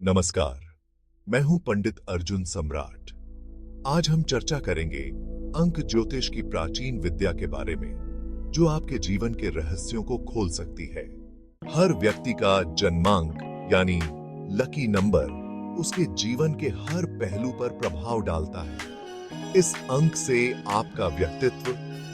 नमस्कार, मैं हूं पंडित अर्जुन सम्राट। आज हम चर्चा करेंगे अंक ज्योतिष की प्राचीन विद्या के बारे में, जो आपके जीवन के रहस्यों को खोल सकती है। हर व्यक्ति का जन्मांक यानी लकी नंबर उसके जीवन के हर पहलू पर प्रभाव डालता है। इस अंक से आपका व्यक्तित्व,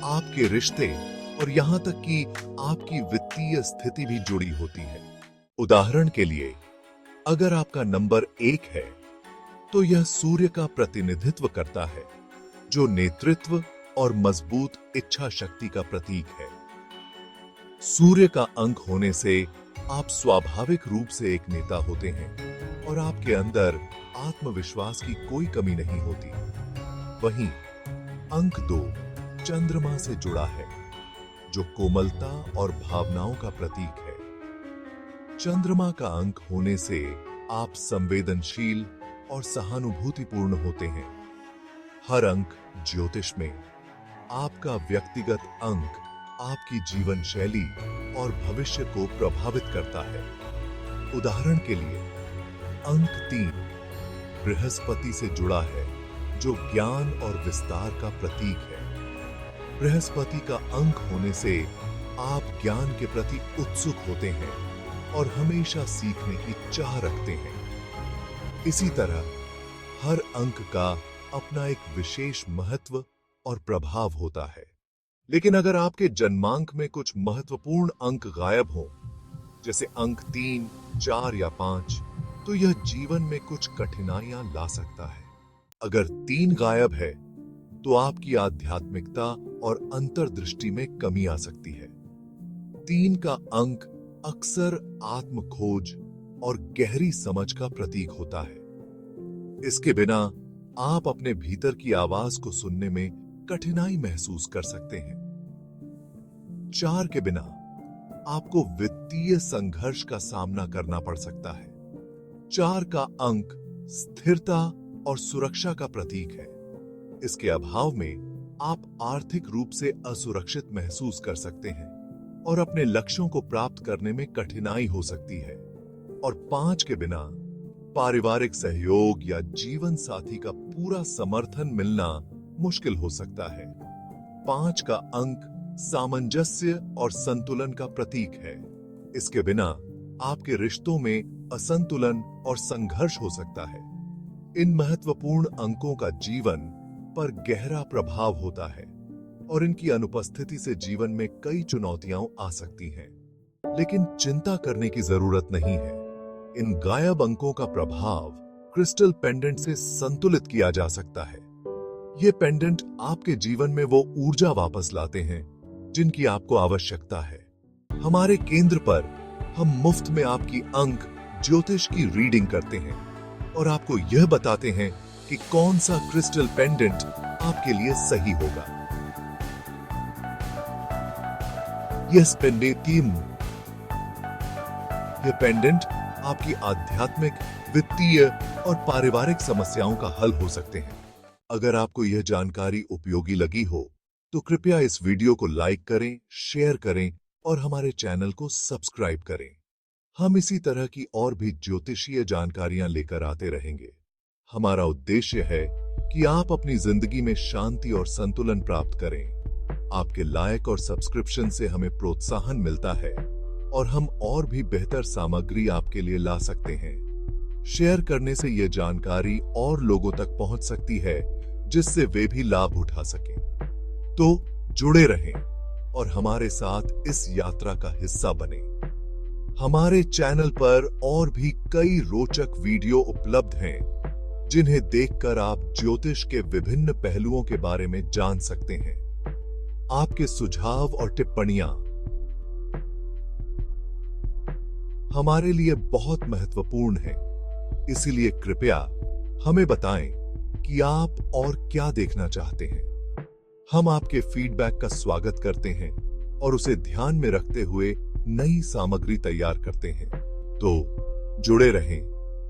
आपके रिश्ते और यहां तक कि आपकी वित्तीय स्थिति भी जुड़ी होती है। उदाहरण के लिए, अगर आपका नंबर 1 है, तो यह सूर्य का प्रतिनिधित्व करता है, जो नेतृत्व और मजबूत इच्छा शक्ति का प्रतीक है। सूर्य का अंक होने से आप स्वाभाविक रूप से एक नेता होते हैं और आपके अंदर आत्मविश्वास की कोई कमी नहीं होती। वहीं अंक 2 चंद्रमा से जुड़ा है, जो कोमलता और भावनाओं का प्रतीक है। चंद्रमा का अंक होने से आप संवेदनशील और सहानुभूतिपूर्ण होते हैं। हर अंक ज्योतिष में आपका व्यक्तिगत अंक आपकी जीवन शैली और भविष्य को प्रभावित करता है। उदाहरण के लिए, अंक 3 बृहस्पति से जुड़ा है, जो ज्ञान और विस्तार का प्रतीक है। बृहस्पति का अंक होने से आप ज्ञान के प्रति उत्सुक होते हैं और हमेशा सीखने की चाह रखते हैं। इसी तरह हर अंक का अपना एक विशेष महत्व और प्रभाव होता है। लेकिन अगर आपके जन्मांक में कुछ महत्वपूर्ण अंक गायब हो, जैसे अंक 3, 4 या 5, तो यह जीवन में कुछ कठिनाइयां ला सकता है। अगर 3 गायब है, तो आपकी आध्यात्मिकता और अंतर्दृष्टि में कमी आ सकती है। 3 का अंक अक्सर आत्म खोज और गहरी समझ का प्रतीक होता है। इसके बिना आप अपने भीतर की आवाज को सुनने में कठिनाई महसूस कर सकते हैं। 4 के बिना आपको वित्तीय संघर्ष का सामना करना पड़ सकता है। 4 का अंक स्थिरता और सुरक्षा का प्रतीक है। इसके अभाव में आप आर्थिक रूप से असुरक्षित महसूस कर सकते हैं और अपने लक्ष्यों को प्राप्त करने में कठिनाई हो सकती है। और 5 के बिना पारिवारिक सहयोग या जीवन साथी का पूरा समर्थन मिलना मुश्किल हो सकता है। 5 का अंक सामंजस्य और संतुलन का प्रतीक है। इसके बिना आपके रिश्तों में असंतुलन और संघर्ष हो सकता है। इन महत्वपूर्ण अंकों का जीवन पर गहरा प्रभाव होता है और इनकी अनुपस्थिति से जीवन में कई चुनौतियां आ सकती हैं। लेकिन चिंता करने की जरूरत नहीं है। इन गायब अंकों का प्रभाव क्रिस्टल पेंडेंट से संतुलित किया जा सकता है। ये पेंडेंट आपके जीवन में वो ऊर्जा वापस लाते हैं जिनकी आपको आवश्यकता है। हमारे केंद्र पर हम मुफ्त में आपकी अंक ज्योतिष की रीडिंग करते हैं और आपको यह बताते हैं कि कौन सा क्रिस्टल पेंडेंट आपके लिए सही होगा। यह पेंडेंट आपकी आध्यात्मिक, वित्तीय और पारिवारिक समस्याओं का हल हो सकते हैं। अगर आपको यह जानकारी उपयोगी लगी हो, तो कृपया इस वीडियो को लाइक करें, शेयर करें और हमारे चैनल को सब्सक्राइब करें। हम इसी तरह की और भी ज्योतिषीय जानकारियां लेकर आते रहेंगे। हमारा उद्देश्य है कि आप अपनी जिंदगी में शांति और संतुलन प्राप्त करें। आपके लाइक और सब्सक्रिप्शन से हमें प्रोत्साहन मिलता है और हम और भी बेहतर सामग्री आपके लिए ला सकते हैं। शेयर करने से यह जानकारी और लोगों तक पहुंच सकती है, जिससे वे भी लाभ उठा सकें। तो जुड़े रहें और हमारे साथ इस यात्रा का हिस्सा बने। हमारे चैनल पर और भी कई रोचक वीडियो उपलब्ध हैं, जिन्हें देखकर आप ज्योतिष के विभिन्न पहलुओं के बारे में जान सकते हैं। आपके सुझाव और टिप्पणियां हमारे लिए बहुत महत्वपूर्ण हैं, इसीलिए कृपया हमें बताएं कि आप और क्या देखना चाहते हैं। हम आपके फीडबैक का स्वागत करते हैं और उसे ध्यान में रखते हुए नई सामग्री तैयार करते हैं। तो जुड़े रहें,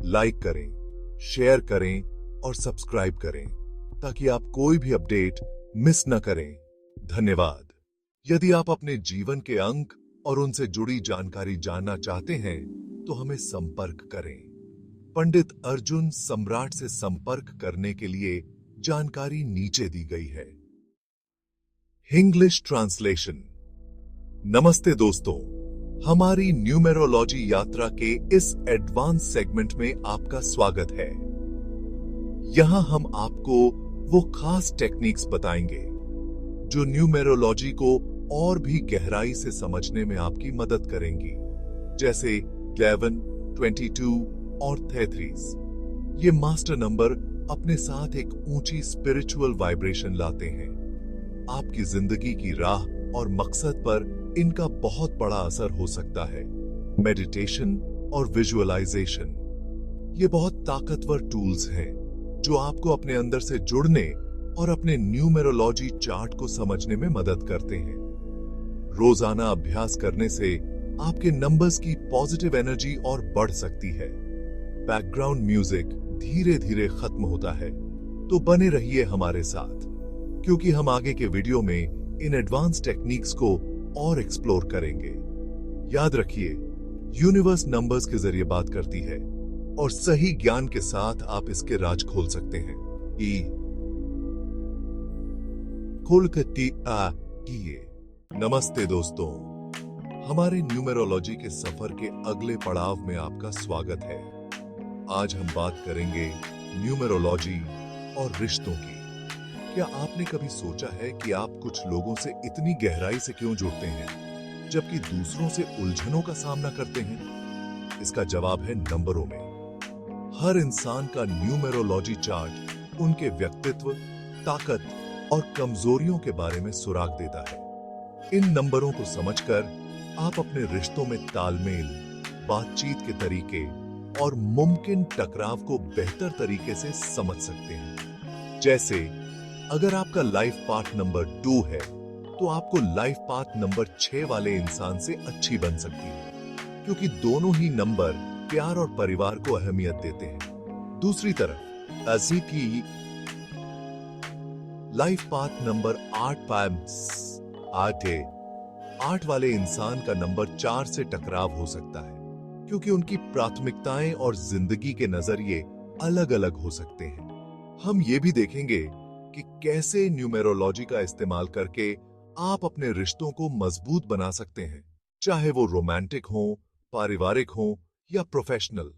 लाइक करें, शेयर करें और सब्सक्राइब करें, ताकि आप कोई भी अपडेट मिस न करें। धन्यवाद। यदि आप अपने जीवन के अंक और उनसे जुड़ी जानकारी जानना चाहते हैं, तो हमें संपर्क करें। पंडित अर्जुन सम्राट से संपर्क करने के लिए जानकारी नीचे दी गई है। English translation. नमस्ते दोस्तों, हमारी न्यूमेरोलॉजी यात्रा के इस एडवांस सेगमेंट में आपका स्वागत है। यहां हम आपको वो खास टेक्निक्स बताएंगे जो न्यूमेरोलॉजी को और भी गहराई से समझने में आपकी मदद करेंगी, जैसे 11, 22 और 33। ये मास्टर नंबर अपने साथ एक ऊंची स्पिरिचुअल वाइब्रेशन लाते हैं। आपकी जिंदगी की राह और मकसद पर इनका बहुत बड़ा असर हो सकता है। मेडिटेशन और विजुअलाइजेशन, ये बहुत ताकतवर टूल्स हैं जो आपको अपने अंदर से जुड़ने और अपने न्यूमेरोलॉजी चार्ट को समझने में मदद करते हैं। रोजाना अभ्यास करने से आपके नंबर्स की पॉजिटिव एनर्जी और बढ़ सकती है। बैकग्राउंड म्यूजिक धीरे धीरे खत्म होता है, तो बने रहिए हमारे साथ, क्योंकि हम आगे के वीडियो में इन एडवांस टेक्निक्स को और एक्सप्लोर करेंगे। याद रखिए, यूनिवर्स नंबर्स के जरिए बात करती है और सही ज्ञान के साथ आप इसके राज खोल सकते हैं। नमस्ते दोस्तों, हमारे न्यूमेरोलॉजी के सफर के अगले पड़ाव में आपका स्वागत है। आज हम बात करेंगे न्यूमेरोलॉजी और रिश्तों की। क्या आपने कभी सोचा है कि आप कुछ लोगों से इतनी गहराई से क्यों जुड़ते हैं, जबकि दूसरों से उलझनों का सामना करते हैं? इसका जवाब है नंबरों में। हर इंसान का न्यूमेरोलॉजी चार्ट उनके व्यक्तित्व, ताकत और कमजोरियों के बारे में सुराग देता है। इन नंबरों को समझकर आप अपने रिश्तों में तालमेल, बातचीत के तरीके और मुमकिन टकराव को बेहतर तरीके से समझ सकते हैं। जैसे अगर आपका लाइफ पाथ नंबर 2 है, तो आपको लाइफ पाथ नंबर 6 वाले इंसान से अच्छी बन सकती है, क्योंकि दोनों ही नंबर प्यार और परिवार को अहमियत देते हैं। दूसरी तरफ ऐसी की लाइफ पाथ नंबर 8 वाले इंसान का नंबर 4 से टकराव हो सकता है, क्योंकि उनकी प्राथमिकताएं और जिंदगी के नजरिए अलग अलग हो सकते हैं। हम ये भी देखेंगे कि कैसे न्यूमेरोलॉजी का इस्तेमाल करके आप अपने रिश्तों को मजबूत बना सकते हैं, चाहे वो रोमांटिक हो, पारिवारिक हो या प्रोफेशनल।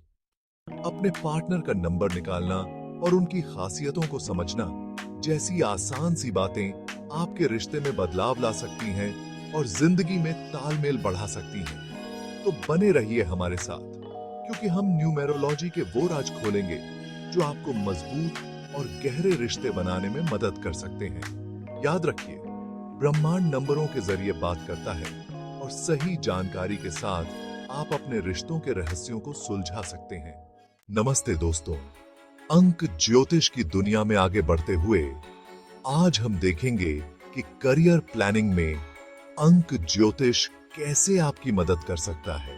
अपने पार्टनर का नंबर निकालना और उनकी खासियतों को समझना जैसी आसान सी बातें आपके रिश्ते में बदलाव ला सकती हैं और जिंदगी में तालमेल बढ़ा सकती हैं। तो बने रहिए हमारे साथ, क्योंकि हम न्यूमेरोलॉजी के वो राज खोलेंगे जो आपको मजबूत और गहरे रिश्ते बनाने में मदद कर सकते हैं। याद रखिए, ब्रह्मांड नंबरों के जरिए बात करता है और सही जानकारी के साथ आप अपने रिश्तों के रहस्यों को सुलझा सकते हैं। नमस्ते दोस्तों, अंक ज्योतिष की दुनिया में आगे बढ़ते हुए आज हम देखेंगे कि करियर प्लानिंग में अंक ज्योतिष कैसे आपकी मदद कर सकता है।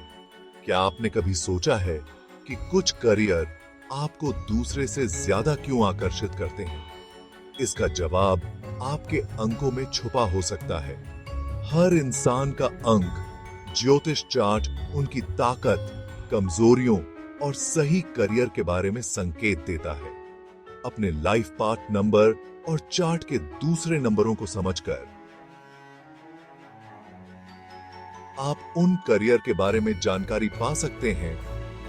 क्या आपने कभी सोचा है कि कुछ करियर आपको दूसरे से ज्यादा क्यों आकर्षित करते हैं? इसका जवाब आपके अंकों में छुपा हो सकता है। हर इंसान का अंक ज्योतिष चार्ट उनकी ताकत, कमजोरियों और सही करियर के बारे में संकेत देता है। अपने लाइफ पाथ नंबर और चार्ट के दूसरे नंबरों को समझकर आप उन करियर के बारे में जानकारी पा सकते हैं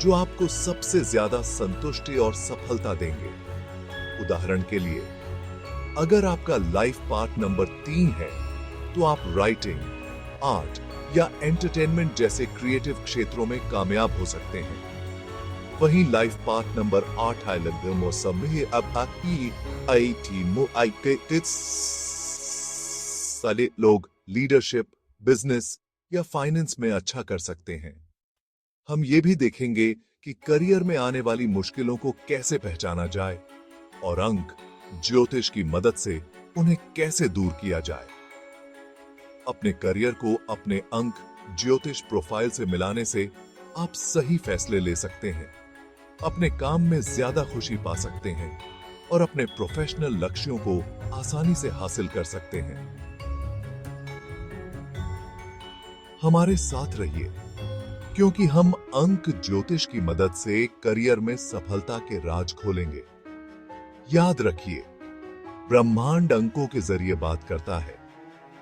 जो आपको सबसे ज्यादा संतुष्टि और सफलता देंगे। उदाहरण के लिए, अगर आपका लाइफ पाथ नंबर 3 है, तो आप राइटिंग, आर्ट या एंटरटेनमेंट जैसे क्रिएटिव क्षेत्रों में कामयाब हो सकते हैं। वहीं लाइफ पाथ नंबर 8 साले लोग लीडरशिप, बिजनेस या फाइनेंस में अच्छा कर सकते हैं। हम ये भी देखेंगे कि करियर में आने वाली मुश्किलों को कैसे पहचाना जाए और अंक ज्योतिष की मदद से उन्हें कैसे दूर किया जाए। अपने करियर को अपने अंक ज्योतिष प्रोफाइल से मिलाने से आप सही फैसले ले सकते हैं, अपने काम में ज्यादा खुशी पा सकते हैं और अपने प्रोफेशनल लक्ष्यों को आसानी से हासिल कर सकते हैं। हमारे साथ रहिए, क्योंकि हम अंक ज्योतिष की मदद से करियर में सफलता के राज खोलेंगे। याद रखिए, ब्रह्मांड अंकों के जरिए बात करता है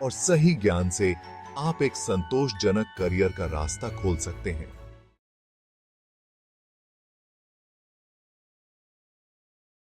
और सही ज्ञान से आप एक संतोषजनक करियर का रास्ता खोल सकते हैं।